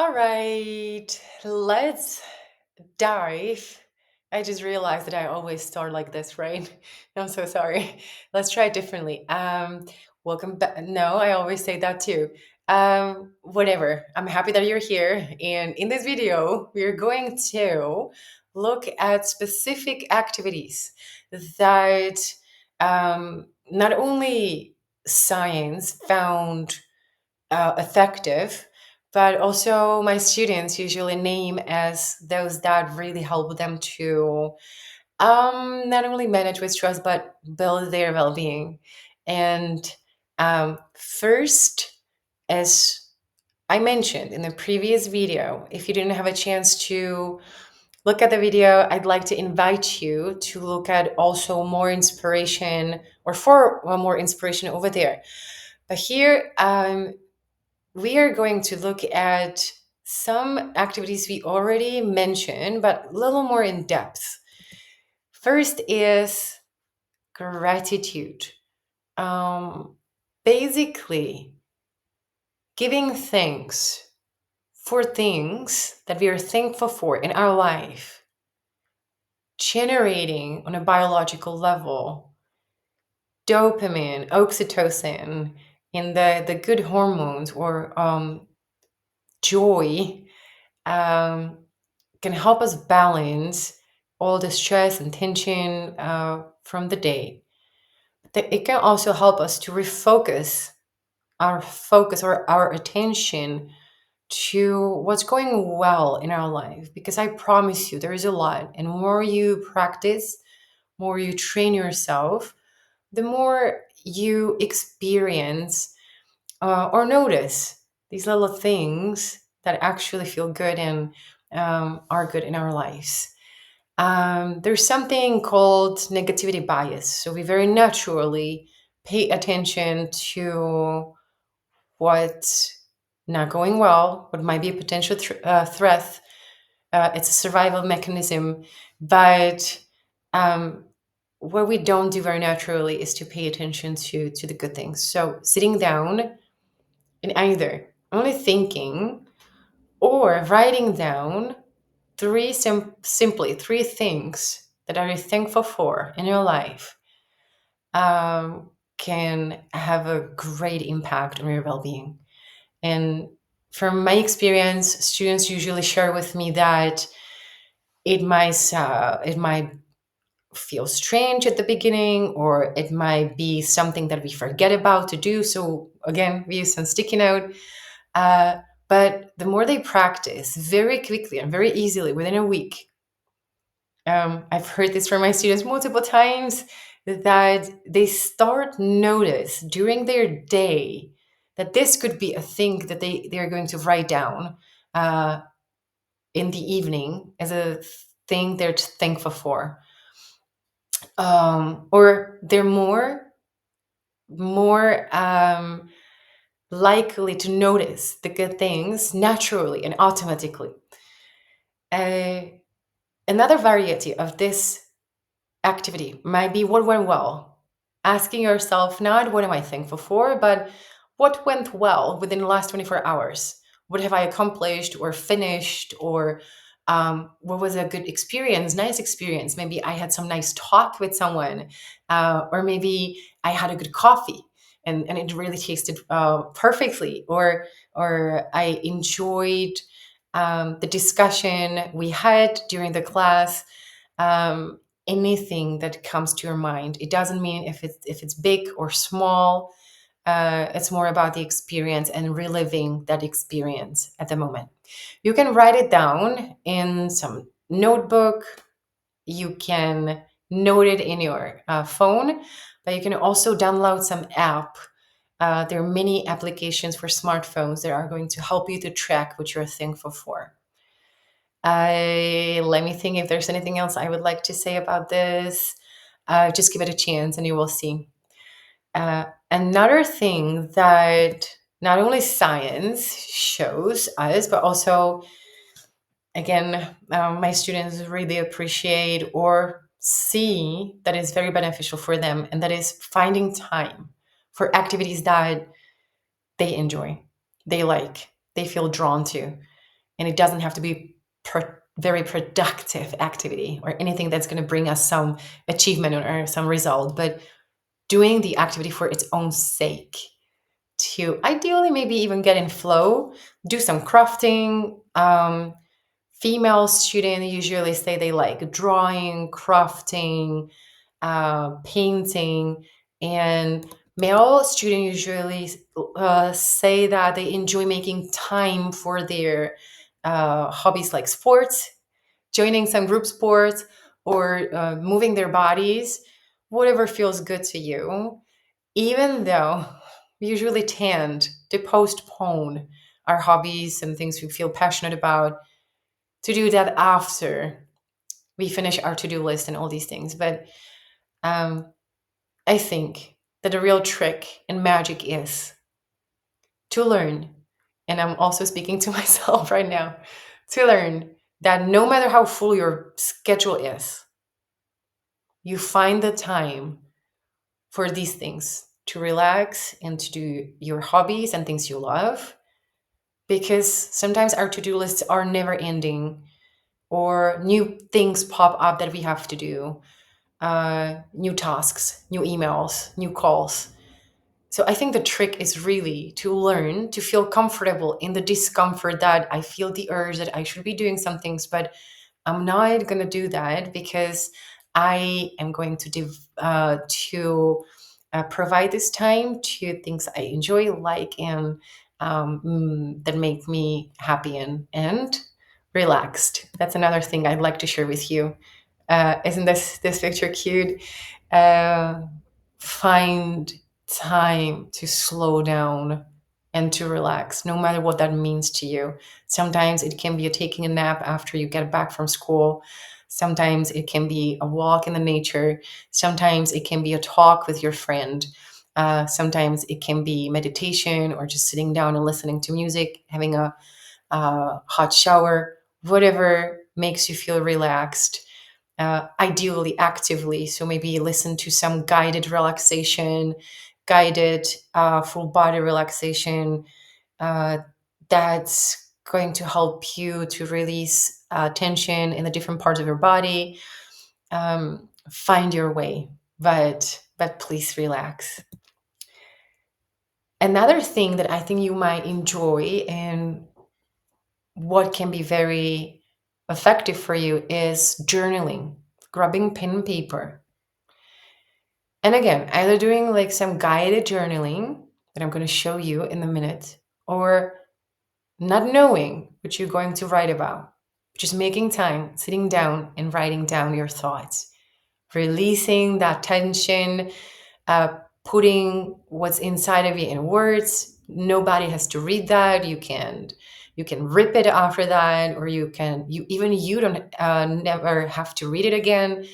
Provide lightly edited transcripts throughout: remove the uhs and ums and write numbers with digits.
All right, let's dive. I just realized that I always start like this, right? I'm so sorry. Let's try it differently. Welcome back. No, I always say that too. Whatever. I'm happy that you're here. And in this video, we're going to look at specific activities that not only science found effective, but also my students usually name as those that really help them to not only manage with stress but build their well-being. And first, as I mentioned in the previous video, if you didn't have a chance to look at the video, I'd like to invite you to look at also more inspiration or for more inspiration over there. But here, we are going to look at some activities we already mentioned, but a little more in depth. First is gratitude. Um, Basically, giving thanks for things that we are thankful for in our life, generating on a biological level dopamine, oxytocin, and the good hormones or joy. Um, can help us balance all the stress and tension from the day. It can also help us to refocus our focus or our attention to what's going well in our life. Because I promise you, there is a lot. And more you practice, more you train yourself, the more you experience or notice these little things that actually feel good and are good in our lives. There's something called negativity bias. So we very naturally pay attention to what's not going well, what might be a potential threat. It's a survival mechanism. But um, what we don't do very naturally is to pay attention to the good things. So sitting down and either only thinking or writing down simply three things that are you thankful for in your life can have a great impact on your well-being. And from my experience, students usually share with me that it might feel strange at the beginning, or it might be something that we forget about to do. So again, we use some sticky note. But the more they practice, very quickly and very easily within a week, I've heard this from my students multiple times, that they start notice during their day that this could be a thing that they're going to write down uh, in the evening as a thing they're thankful for. Or they're more likely to notice the good things naturally and automatically. Uh, Another variety of this activity might be what went well. Asking yourself not what am I thankful for, but what went well within the last 24 hours? What have I accomplished or finished? Or what was a good experience, nice experience? Maybe I had some nice talk with someone, or maybe I had a good coffee and it really tasted perfectly, or I enjoyed the discussion we had during the class. Anything that comes to your mind. It doesn't mean if it's big or small. It's more about the experience and reliving that experience at the moment. You can write it down in some notebook. You can note it in your phone, but you can also download some app. There are many applications for smartphones that are going to help you to track what you're thankful for. Let me think if there's anything else I would like to say about this. Just give it a chance and you will see. Another thing that not only science shows us, but also, again, my students really appreciate or see that is very beneficial for them, and that is finding time for activities that they enjoy, they like, they feel drawn to. And it doesn't have to be very productive activity or anything that's going to bring us some achievement or some result, but doing the activity for its own sake, to ideally maybe even get in flow, do some crafting. Female students usually say they like drawing, crafting, painting, and male students usually say that they enjoy making time for their hobbies like sports, joining some group sports, or moving their bodies, whatever feels good to you, even though we usually tend to postpone our hobbies and things we feel passionate about to do that after we finish our to-do list and all these things. But um, I think that the real trick and magic is to learn, and I'm also speaking to myself right now, to learn that no matter how full your schedule is, you find the time for these things, to relax and to do your hobbies and things you love. Because sometimes our to do lists are never ending, or new things pop up that we have to do, new tasks, new emails, new calls. So I think the trick is really to learn to feel comfortable in the discomfort, that I feel the urge that I should be doing some things, but I'm not going to do that because I am going to provide this time to things I enjoy, like, and that make me happy and relaxed. That's another thing I'd like to share with you. Isn't this picture cute? Uh, Find time to slow down and to relax, no matter what that means to you. Sometimes it can be taking a nap after you get back from school. Sometimes it can be a walk in the nature. Sometimes it can be a talk with your friend. Sometimes it can be meditation or just sitting down and listening to music, having a hot shower, whatever makes you feel relaxed, ideally actively. So maybe listen to some guided relaxation, guided full body relaxation, uh, that's going to help you to release tension in the different parts of your body. Find your way, but please relax. Another thing that I think you might enjoy and what can be very effective for you is journaling, grabbing pen and paper. And again, either doing like some guided journaling that I'm going to show you in a minute, or not knowing what you're going to write about, just making time, sitting down and writing down your thoughts, releasing that tension, putting what's inside of you in words. Nobody has to read that. You can rip it after that, or you don't never have to read it again.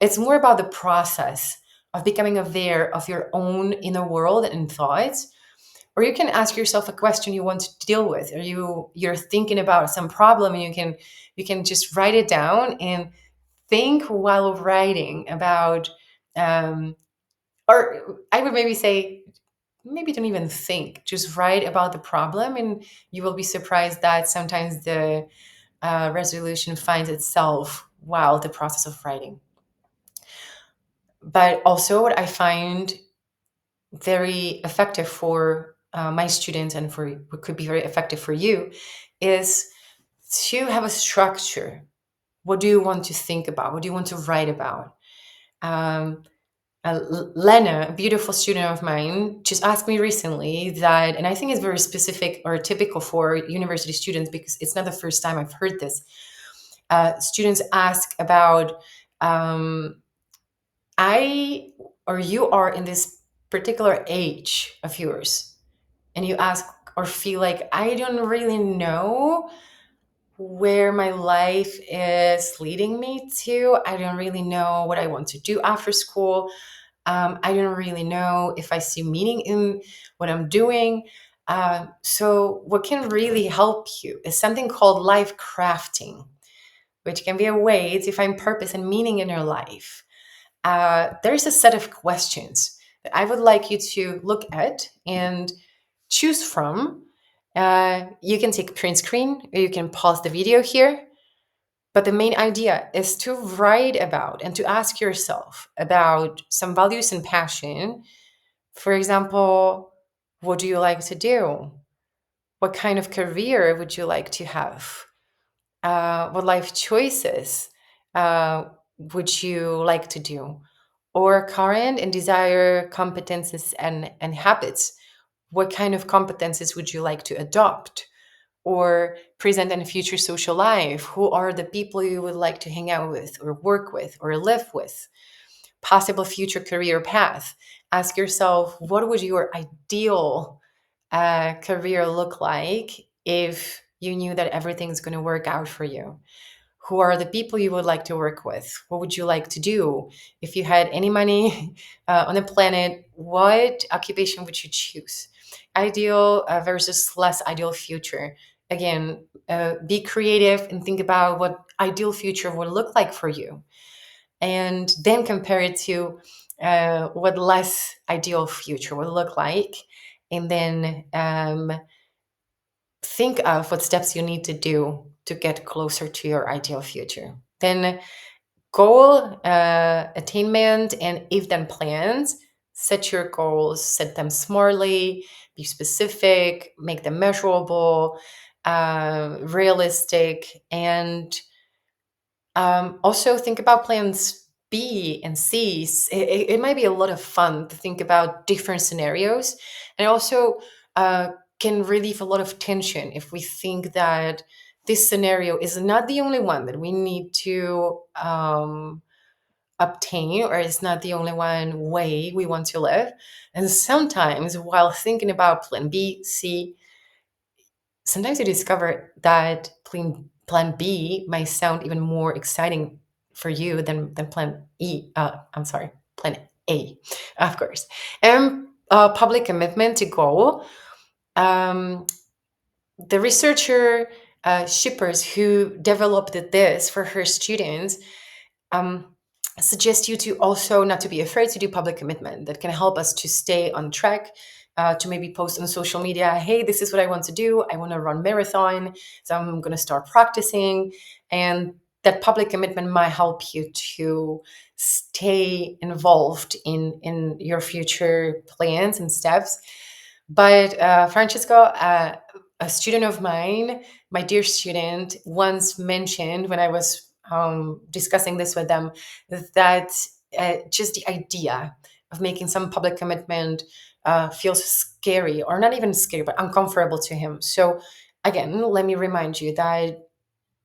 It's more about the process of becoming aware of your own inner world and thoughts. Or you can ask yourself a question you want to deal with, or you're thinking about some problem, and you can just write it down and think while writing about, um, or I would maybe say, maybe don't even think, just write about the problem, and you will be surprised that sometimes the resolution finds itself while the process of writing. But also, what I find very effective for my students, and for what could be very effective for you, is to have a structure. What do you want to think about? What do you want to write about? Um, Lena, a beautiful student of mine, just asked me recently that, and I think it's very specific or typical for university students because it's not the first time I've heard this. Students ask about, I or you are in this particular age of yours, and you ask or feel like, I don't really know where my life is leading me to. I don't really know what I want to do after school. I don't really know if I see meaning in what I'm doing. So, what can really help you is something called life crafting, which can be a way to find purpose and meaning in your life. There's a set of questions that I would like you to look at and choose from. You can take print screen or you can pause the video here. But the main idea is to write about and to ask yourself about some values and passion. For example, what do you like to do? What kind of career would you like to have? What life choices would you like to do? Or current and desire competences and habits. What kind of competences would you like to adopt? Or present and future social life? Who are the people you would like to hang out with, or work with, or live with? Possible future career path. Ask yourself, what would your ideal career look like if you knew that everything's going to work out for you? Who are the people you would like to work with? What would you like to do? If you had any money on the planet, what occupation would you choose? Ideal versus less ideal future. Again, be creative and think about what ideal future would look like for you. And then compare it to what less ideal future would look like. And then think of what steps you need to do to get closer to your ideal future. Then goal attainment and if then plans. Set your goals, set them smartly, be specific, make them measurable, realistic, and also think about plans B and C. It might be a lot of fun to think about different scenarios, and also can relieve a lot of tension if we think that this scenario is not the only one that we need to obtain, or it's not the only one way we want to live. And sometimes, while thinking about plan B, C, sometimes you discover that plan B might sound even more exciting for you than plan E. I'm sorry, plan A, of course. And public commitment to goal. Um, the researcher Shippers, who developed this for her students, um, suggest you to also not to be afraid to do public commitment. That can help us to stay on track, to maybe post on social media, hey, this is what I want to do. I want to run marathon, so I'm going to start practicing. And that public commitment might help you to stay involved in your future plans and steps. But Francesco, a student of mine, my dear student, once mentioned when I was discussing this with them that just the idea of making some public commitment feels scary, or not even scary, but uncomfortable to him. So, again, let me remind you that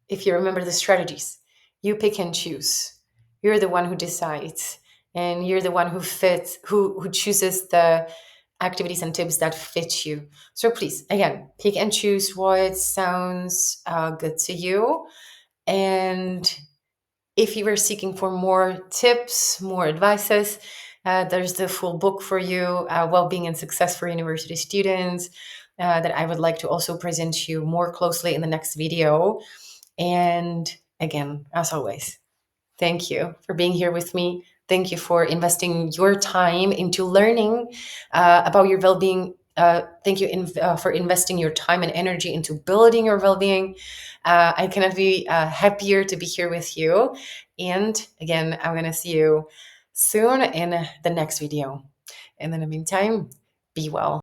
if you remember the strategies, you pick and choose. You're the one who decides, and you're the one who fits, who chooses the activities and tips that fit you. So please, again, pick and choose what sounds good to you. And if you were seeking for more tips, more advices, there's the full book for you, Well-being and Success for University Students, that I would like to also present to you more closely in the next video. And again, as always, thank you for being here with me. Thank you for investing your time into learning about your well being. Thank you for investing your time and energy into building your well being. I cannot be happier to be here with you. And again, I'm going to see you soon in the next video. And in the meantime, be well.